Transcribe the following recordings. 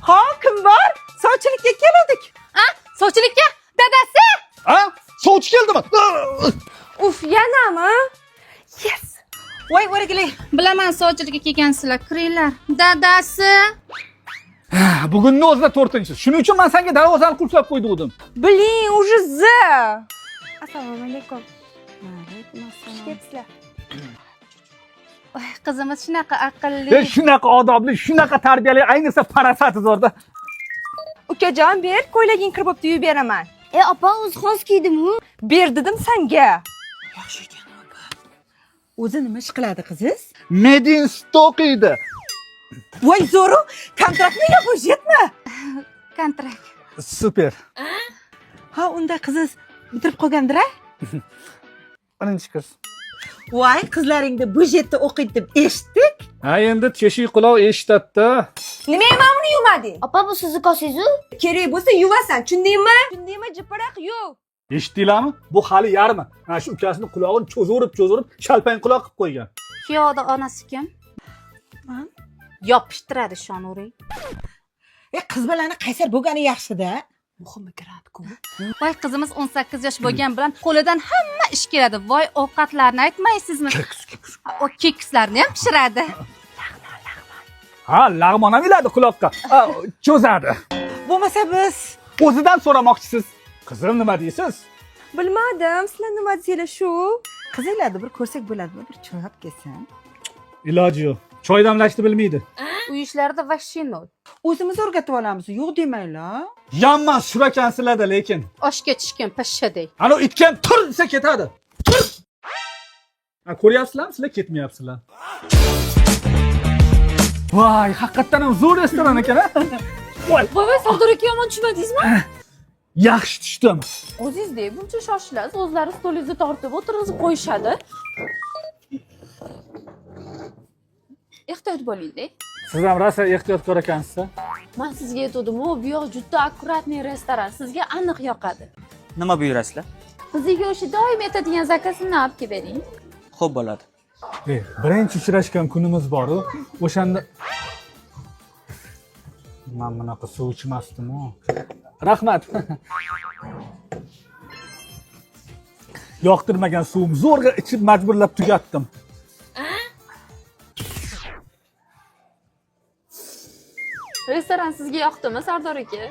Ha, kim bor? Sovchilikka keldik. Ha? Sovchilikka? Dadasi? Ha? Sovchi keldimi? Uf, yanami? Yes. Voy, o'rgili. Bilaman, sovchilikka kelgansizlar. Kiringlar. Dadasi? Bugunni o'zida 4-chi. Shuning uchun men senga darvozani qulflab qo'ydim. Блин, уже z. Assalomu alaykum. Kepsizlar. Voy, qizimiz shunaqa aqlli. Shunaqa odobli, shunaqa tarbiyali, ayniqsa parasati zo'rda. Ukajon, ber, ko'ylaging kirib bo'pti, yuvib beraman. Opa, o'zi xos kiydim-ku. Ber dedim senga. Yaxshi ekan, opa. O'zi nima ish qiladi qiziz? Medin stock edi. Voy, zo'ru, kontrakt nega bu yetma? Kontrakt. Super. Ha, unda qiziz bitirib qolgandir-a? Birinchi kurs. Voy, qizlaringda budjetda o'qiydi deb eshitdik. Ha, endi teshik quloq eshitadi. Nimaga mana buni yuvmading? Opa, bu sizni kosingiz-ku? Kerak bo'lsa yuvasan, tushundingmi? Tushundingmi, jiparaq yuv. Eshitdinglarmi? Bu hali yarmi. Mana shu ukasini qulog'ini cho'zirib, shalpang quloq qilib qo'ygan. Kuyovda onasi kim? Man. Yopishtiradi shonuring. Qiz balani qaysar bo'lgani yaxshi-da. Muhimi kiradi-ku. Voy, qizimiz 18 yosh bo'lgan bilan qo'lidan hamma ish keladi. Voy, ovqatlarni aytmaysizmi? O kekslarni ham pishiradi. Ha, lag'mon ham iladi quloqqa. Cho'zadi. Bo'lmasa biz O'zidan so'ramoqchisiz. Qizim, nima deysiz? bilmadim, sizlar nima deysizlar shu? Qizinglarni bir ko'rsak bo'ladimi? Bir cho'yib kelsin. Iloji yo'q. Choy damlashni bilmaydi. Uy ishlarida vashshin nol. O'zimiz o'rgatib olamiz, yo'q demanglar. Yammas shurakansizlarda lekin. Oshga tushgan pashshaday. Ana itgan tur desa ketadi. Tur. Ha, ko'ryapsizlarmi? Sizlar ketmayapsizlar. Voy, haqiqatan ham zo'r restoran ekan-a? Voy, Voy, Sardor aka yomon tushmadingizmi? yaxshi tushdim. O'zingizdek buncha shoshilasiz, o'zlari stolingizga tortib o'tirg'izib qo'yishadi. Ehtiyot bo'ling-da. Siz ham rosa ehtiyotkor ekansiz. Men sizga aytdim-ku, bu yoq juda akkuratniy restoran, sizga aniq yoqadi. Nima buyurasizlar? Sizga o'sha doim aytadigan zakasini olib kelib bering. Xo'p bo'ladi. Birinchi uchrashgan kunimiz bor-ku, o'shanda men bunaqa suv ichmasdim-ku. Rahmat. Yoqtirmagan suvim zo'rg'a ichib majburlab tugatdim. Restoran sizga yoqdimi, Sardor aka?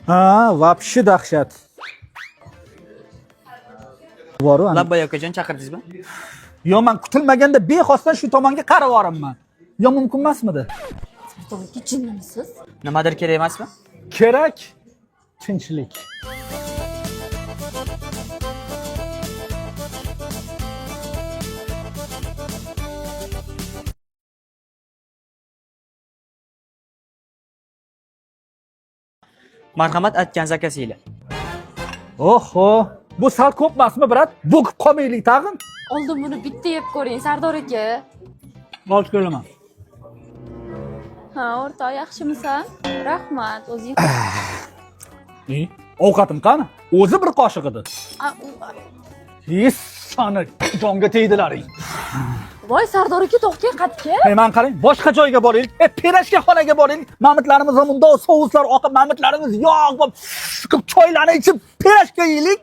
Ha, vapshi dahshat. Bor-ku. Labbay akajon chaqirdingizmi? Yo, men kutilmaganda bexosdan shu tomonga qarab yoraman. Yo, mumkin emasmidi? Sardor aka, jinnimisiz? Nimadir kerak emasmi? Kerak tinchlik. Marhamat, aytgan zakasinglar. Oho, bu sal ko'pmasmi, brat? Bo'kib qolmaylik tag'in. Oldin buni bitta yeb ko'ring, Sardor aka. Olib kelaman. Ha, o'rtoq, yaxshimisan? Rahmat, o'zing. Ovqatim qani? O'zi bir qoshiq edi. Yes, sana jonga tegdilaring. Voy, Sardor aka, to'xtang qatga. Men qarang, boshqa joyga boraylik. Perashka xonaga boraylik. Mamitlarimiz munda souslar oqib, mamitlarimiz yog' bo'lib, choylarni ichib, perashka yeylik.